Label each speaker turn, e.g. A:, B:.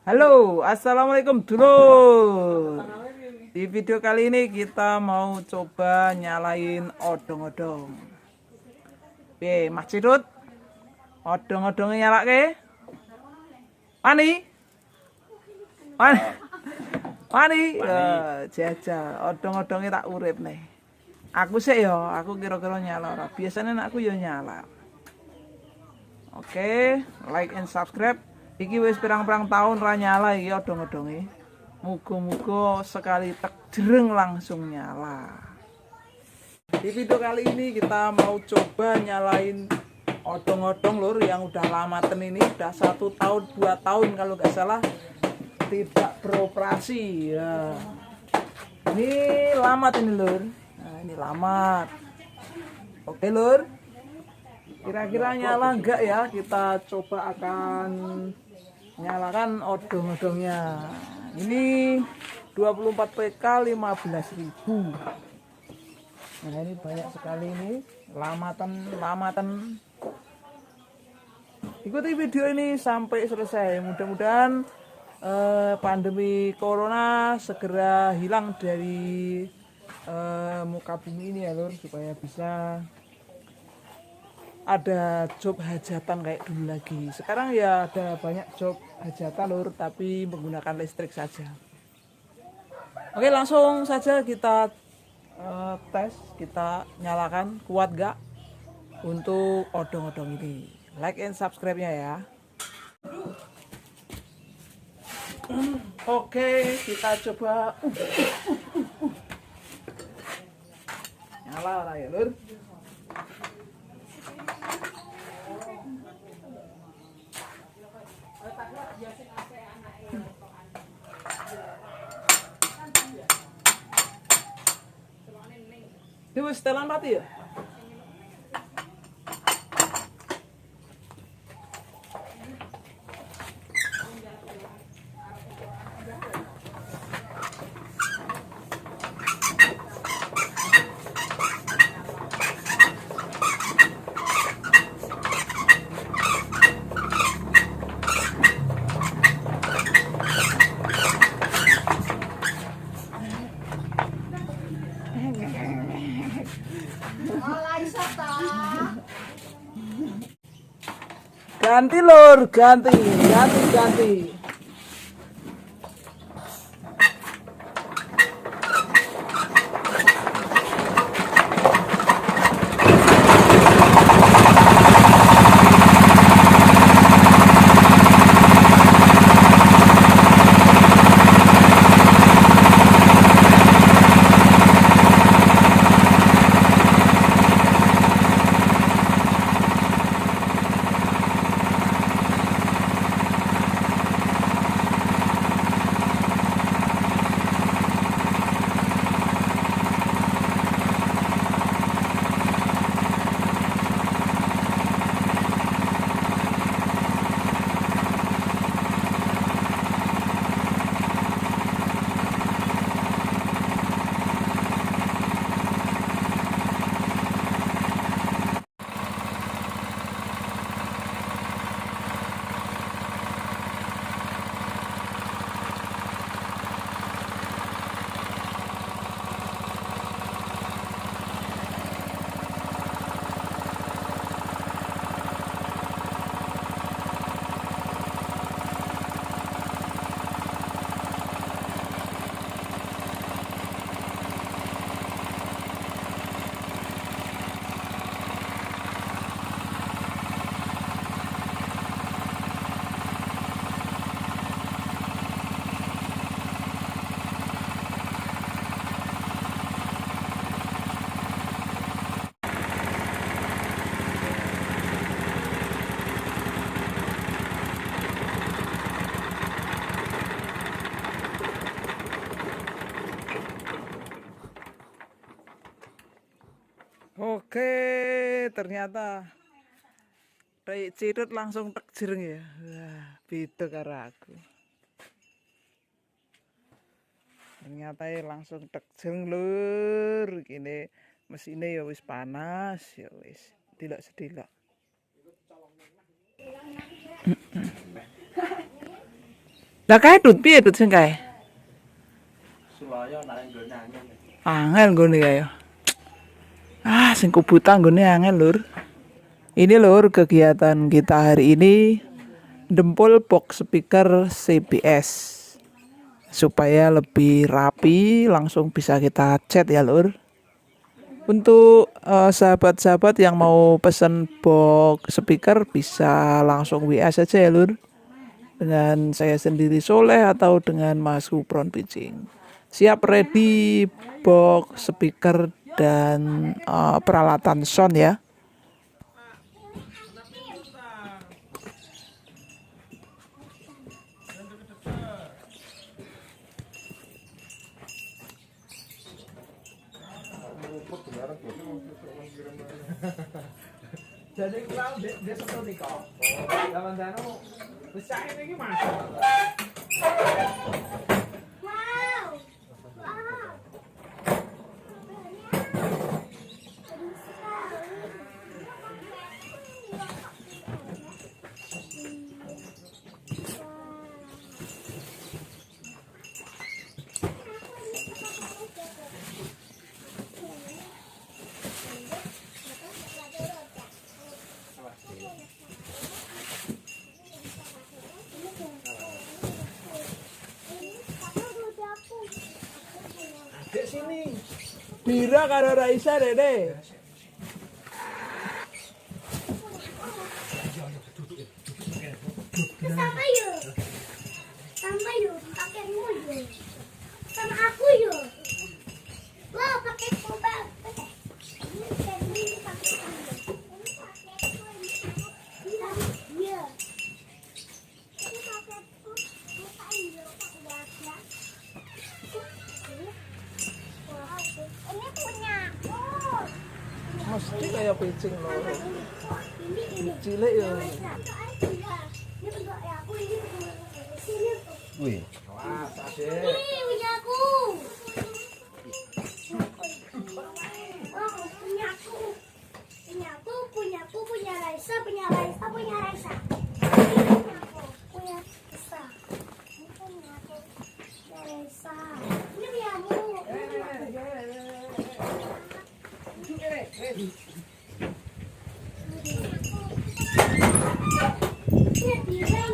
A: Halo, assalamualaikum dulur. Di video kali ini kita mau coba nyalain odong-odong. Mas Cidut, odong-odongnya nyala ke? Mani? Mani? Mani? Jajal, odong-odongnya tak urip nih. Aku sih ya, aku kira-kira nyala. Biasanya aku ya nyala. Oke, like and subscribe. Iki wis pirang-pirang tahun ra nyala iki odong-odonge. Muga-muga sekali tek jereng langsung nyala. Di video kali ini kita mau coba nyalain odong-odong lur yang udah lamaten ini, udah 1 tahun 2 tahun kalau nggak salah tidak beroperasi ya. Ini lamat ini lur. Nah, ini lamat. Oke lur. Kira-kira nyala enggak ya? Kita coba akan nyalakan odong-odongnya. Ini 24 PK 15.000. Nah, ini banyak sekali ini lamatan. Ikuti video ini sampai selesai. Mudah-mudahan pandemi corona segera hilang dari muka bumi ini ya lur, supaya bisa ada job hajatan kayak dulu lagi. Sekarang ya ada banyak job hajatan lur, tapi menggunakan listrik saja. Oke, langsung saja kita tes, kita nyalakan kuat gak untuk odong-odong ini. Like and subscribe-nya ya. Oke, kita coba. Nyala lah ya lur. Itu setelan mati ya? Ganti lur, ganti. Oke, ternyata Rai Cidut langsung tek jereng ya. Wah, beda karo aku. Ternyata langsung tek jereng lur. Gini mesinnya ya wis panas, ya wis. Tidak sedilok. Lah kae Dut piye Dut sing kae?
B: Sulaya nek nggone angin.
A: Angel nggone kae. Ah, sing kubuta nggone angel, Lur. Ini Lur kegiatan kita hari ini dempul box speaker CBS supaya lebih rapi langsung bisa kita chat ya Lur. Untuk sahabat-sahabat yang mau pesen box speaker bisa langsung WA saja ya Lur. Dengan saya sendiri Soleh atau dengan Mas Kupron Picing. Siap ready box speaker dan peralatan sound ya. Jadi kalau dia seperti kau, zaman dulu besar ini masuk. Di sini. Bira karo Raisa Dede.
C: Sama yuk. Sama yuk, pakaimu yuk. Sama aku yuk. Wah, pakai kubah. Ini pakai kubah. Ini pakai kubah. Iya. Ini pakai kubah. Ini punya aku.
A: Mesti kayak picing loh.
C: Ini
A: Cilik ya.
C: ini bentuk aku ini sini.
B: Wih.
A: Wah, Sade.
C: Ini punya aku. Oh, punya aku. Punya aku, punya aku, punya Raisa, punya Raisa, punya Raisa. Ini punya aku, punya Raisa. Ini punya aku, punya Raisa. Ini punya aku. Ini dia.